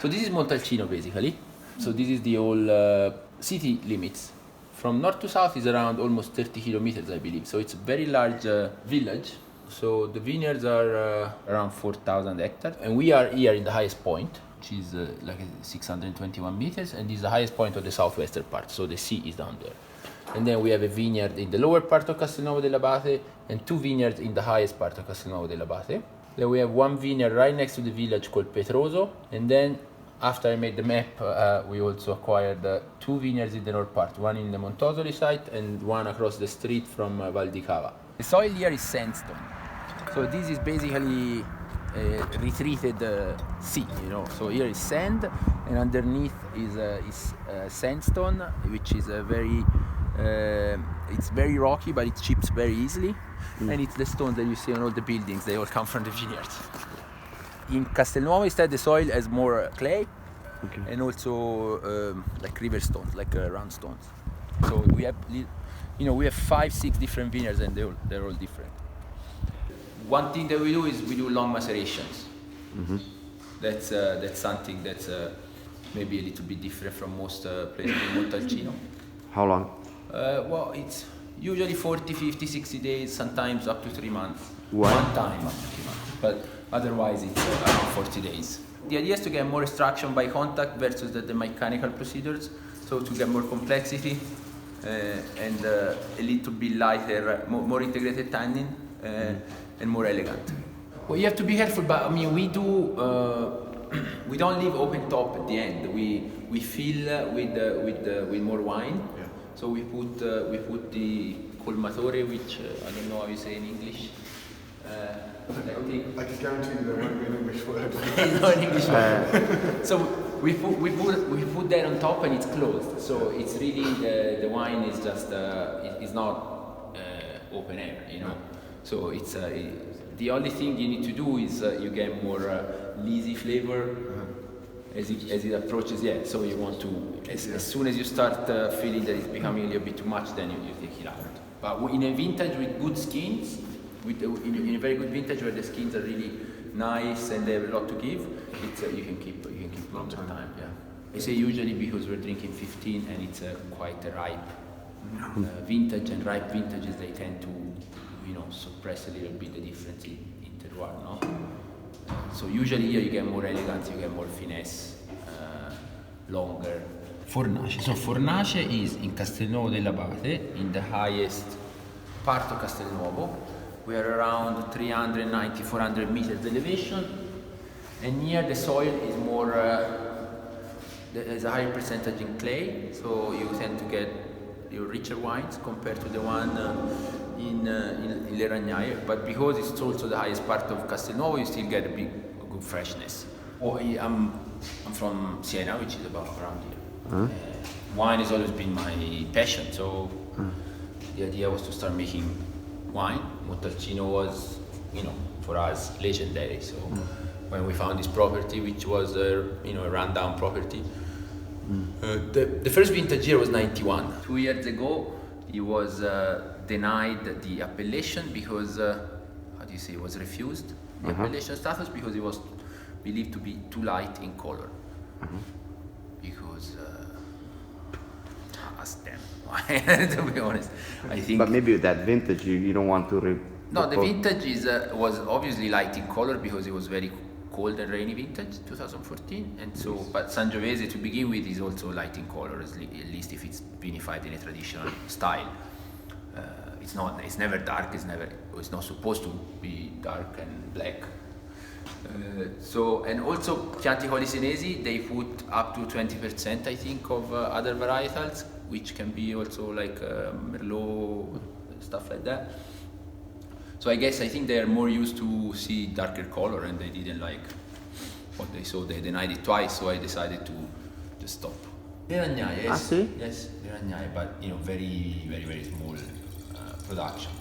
So this is Montalcino basically. So this is the whole city limits. From north to south is around almost 30 kilometers, I believe. So it's a very large village. So the vineyards are around 4,000 hectares. And we are here in the highest point, which is like 621 meters. And this is the highest point of the southwestern part. So the sea is down there. And then we have a vineyard in the lower part of Castelnuovo dell'Abate and 2 vineyards in the highest part of Castelnuovo dell'Abate. Then we have 1 vineyard right next to the village called Petroso. And then after I made the map, we also acquired 2 vineyards in the north part, one in the Montosoli site and one across the street from Val di Cava. The soil here is sandstone. So this is basically a retreated sea, you know. So here is sand and underneath is sandstone, which is a very it's very rocky, but it chips very easily. And it's the stones that you see on all the buildings, they all come from the vineyards. In Castelnuovo instead the soil has more clay and also like river stones, like round stones. So we have, we have 5-6 different vineyards and they're all different. One thing that we do is we do long macerations. That's something that's maybe a little bit different from most places in Montalcino. How long? Well, it's usually 40, 50, 60 days, sometimes up to 3 months. What? One time up to 3 months. But otherwise it's around 40 days. The idea is to get more extraction by contact versus the mechanical procedures. So to get more complexity and a little bit lighter, more integrated tannin and more elegant. Well, you have to be careful, but I mean, we don't leave open top at the end. We fill with more wine. Yeah. So we put the colmatore, which I don't know how you say in English. I can guarantee you there won't be an English word. No, an English word. So we put that on top and it's closed. So it's really the wine is just it's not open air, you know. So it's the only thing you need to do is you get more leesy flavor as it approaches. Yeah. So you want to as soon as you start feeling that it's becoming a little bit too much, then you take it out. But in a vintage with good skins. In a very good vintage where the skins are really nice and they have a lot to give, you can keep longer time. Yeah, I say usually because we're drinking 15 and it's quite a ripe vintage, and ripe vintages they tend to suppress a little bit the difference in terroir. No, so usually here you get more elegance, you get more finesse, longer. Fornace. So Fornace is in Castelnuovo dell'Abate, in the highest part of Castelnuovo. We are around 390, 400 meters elevation, and here the soil is more, there's a higher percentage in clay, so you tend to get your richer wines compared to the one in Le Ragnaie, but because it's also the highest part of Castelnuovo, you still get a good freshness. I'm from Siena, which is about around here. Wine has always been my passion, so the idea was to start making wine. Montalcino was, for us, legendary. So when we found this property, which was a rundown property, the first vintage year was 91. 2 years ago, he was denied the appellation because, it was refused the appellation status because it was believed to be too light in color. Because ask them. To be honest, I think. But maybe with that vintage, you don't want to. No, the vintage was obviously light in color because it was very cold and rainy vintage, 2014, and so. But Sangiovese to begin with is also light in color, at least if it's vinified in a traditional style. It's not. It's never dark. It's not supposed to be dark and black. And also Chianti Colli Senesi, they put up to 20%, I think, of other varietals, which can be also like Merlot, stuff like that. So I think they are more used to see darker color, and they didn't like what they saw. They denied it twice, so I decided to just stop. Ragnaie, yes. Ah, sì? Yes, Ragnaie, but very, very, very small production.